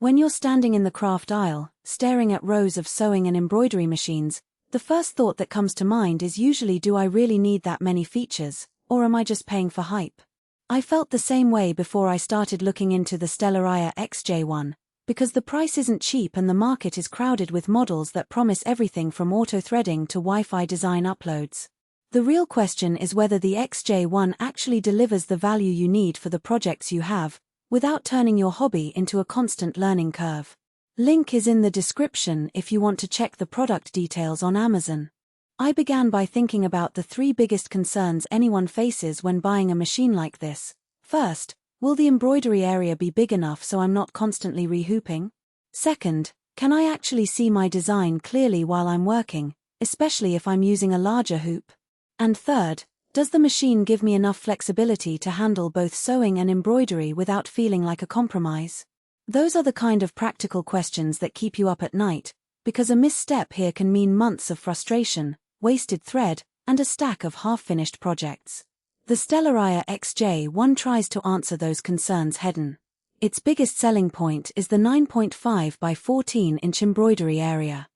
When you're standing in the craft aisle, staring at rows of sewing and embroidery machines, the first thought that comes to mind is usually, do I really need that many features, or am I just paying for hype? I felt the same way before I started looking into the Stellaire XJ1, because the price isn't cheap and the market is crowded with models that promise everything from auto-threading to Wi-Fi design uploads. The real question is whether the XJ1 actually delivers the value you need for the projects you have, without turning your hobby into a constant learning curve. Link is in the description if you want to check the product details on Amazon. I began by thinking about the 3 biggest concerns anyone faces when buying a machine like this. First, will the embroidery area be big enough so I'm not constantly rehooping? Second, can I actually see my design clearly while I'm working, especially if I'm using a larger hoop? And third, does the machine give me enough flexibility to handle both sewing and embroidery without feeling like a compromise? Those are the kind of practical questions that keep you up at night, because a misstep here can mean months of frustration, wasted thread, and a stack of half-finished projects. The Stellaire XJ1 tries to answer those concerns head-on. Its biggest selling point is the 9.5 by 14-inch embroidery area.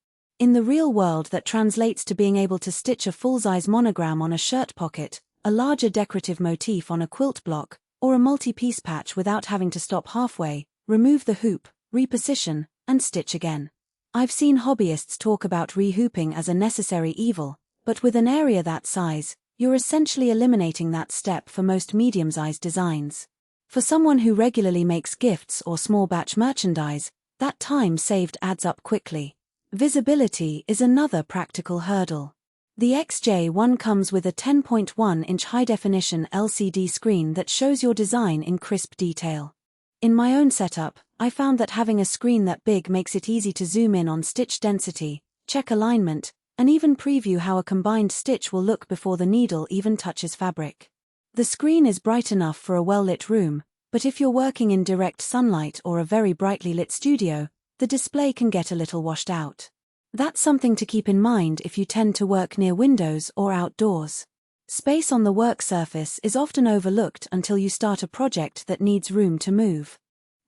In the real world, that translates to being able to stitch a full-size monogram on a shirt pocket, a larger decorative motif on a quilt block, or a multi-piece patch without having to stop halfway, remove the hoop, reposition, and stitch again. I've seen hobbyists talk about rehooping as a necessary evil, but with an area that size, you're essentially eliminating that step for most medium-sized designs. For someone who regularly makes gifts or small-batch merchandise, that time saved adds up quickly. Visibility is another practical hurdle. The XJ1 comes with a 10.1-inch high-definition LCD screen that shows your design in crisp detail. In my own setup, I found that having a screen that big makes it easy to zoom in on stitch density, check alignment, and even preview how a combined stitch will look before the needle even touches fabric. The screen is bright enough for a well-lit room, but if you're working in direct sunlight or a very brightly lit studio, the display can get a little washed out. That's something to keep in mind if you tend to work near windows or outdoors. Space on the work surface is often overlooked until you start a project that needs room to move.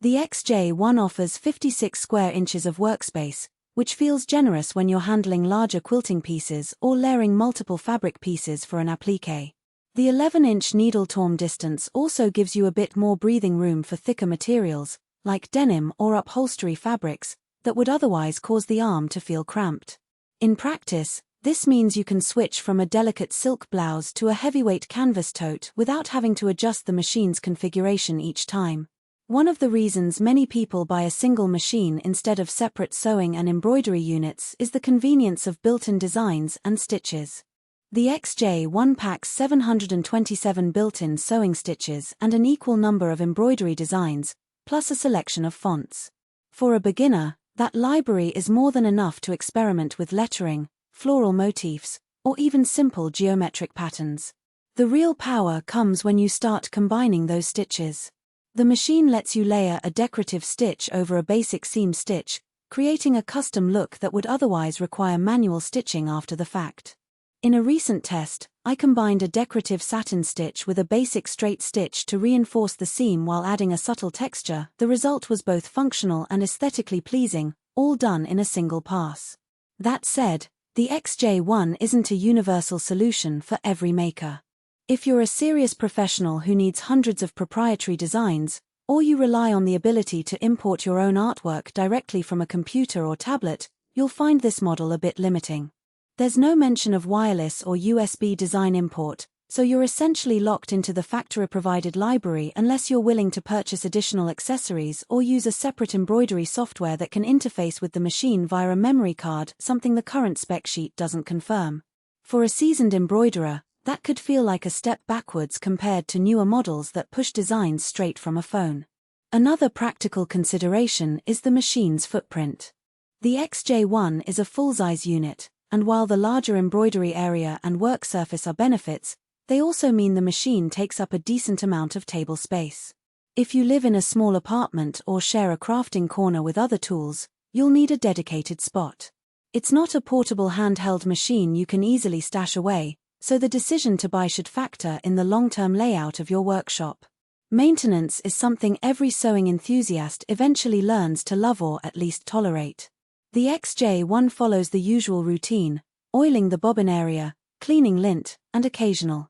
The XJ1 offers 56 square inches of workspace, which feels generous when you're handling larger quilting pieces or layering multiple fabric pieces for an applique. The 11-inch needle torn distance also gives you a bit more breathing room for thicker materials, like denim or upholstery fabrics, that would otherwise cause the arm to feel cramped. In practice, this means you can switch from a delicate silk blouse to a heavyweight canvas tote without having to adjust the machine's configuration each time. One of the reasons many people buy a single machine instead of separate sewing and embroidery units is the convenience of built-in designs and stitches. The XJ1 packs 727 built-in sewing stitches and an equal number of embroidery designs, plus a selection of fonts. For a beginner, that library is more than enough to experiment with lettering, floral motifs, or even simple geometric patterns. The real power comes when you start combining those stitches. The machine lets you layer a decorative stitch over a basic seam stitch, creating a custom look that would otherwise require manual stitching after the fact. In a recent test, I combined a decorative satin stitch with a basic straight stitch to reinforce the seam while adding a subtle texture. The result was both functional and aesthetically pleasing, all done in a single pass. That said, the XJ1 isn't a universal solution for every maker. If you're a serious professional who needs hundreds of proprietary designs, or you rely on the ability to import your own artwork directly from a computer or tablet, you'll find this model a bit limiting. There's no mention of wireless or USB design import, so you're essentially locked into the factory-provided library unless you're willing to purchase additional accessories or use a separate embroidery software that can interface with the machine via a memory card, something the current spec sheet doesn't confirm. For a seasoned embroiderer, that could feel like a step backwards compared to newer models that push designs straight from a phone. Another practical consideration is the machine's footprint. The XJ1 is a full-size unit, and while the larger embroidery area and work surface are benefits, they also mean the machine takes up a decent amount of table space. If you live in a small apartment or share a crafting corner with other tools, you'll need a dedicated spot. It's not a portable handheld machine you can easily stash away, so the decision to buy should factor in the long-term layout of your workshop. Maintenance is something every sewing enthusiast eventually learns to love or at least tolerate. The XJ1 follows the usual routine: oiling the bobbin area, cleaning lint, and occasional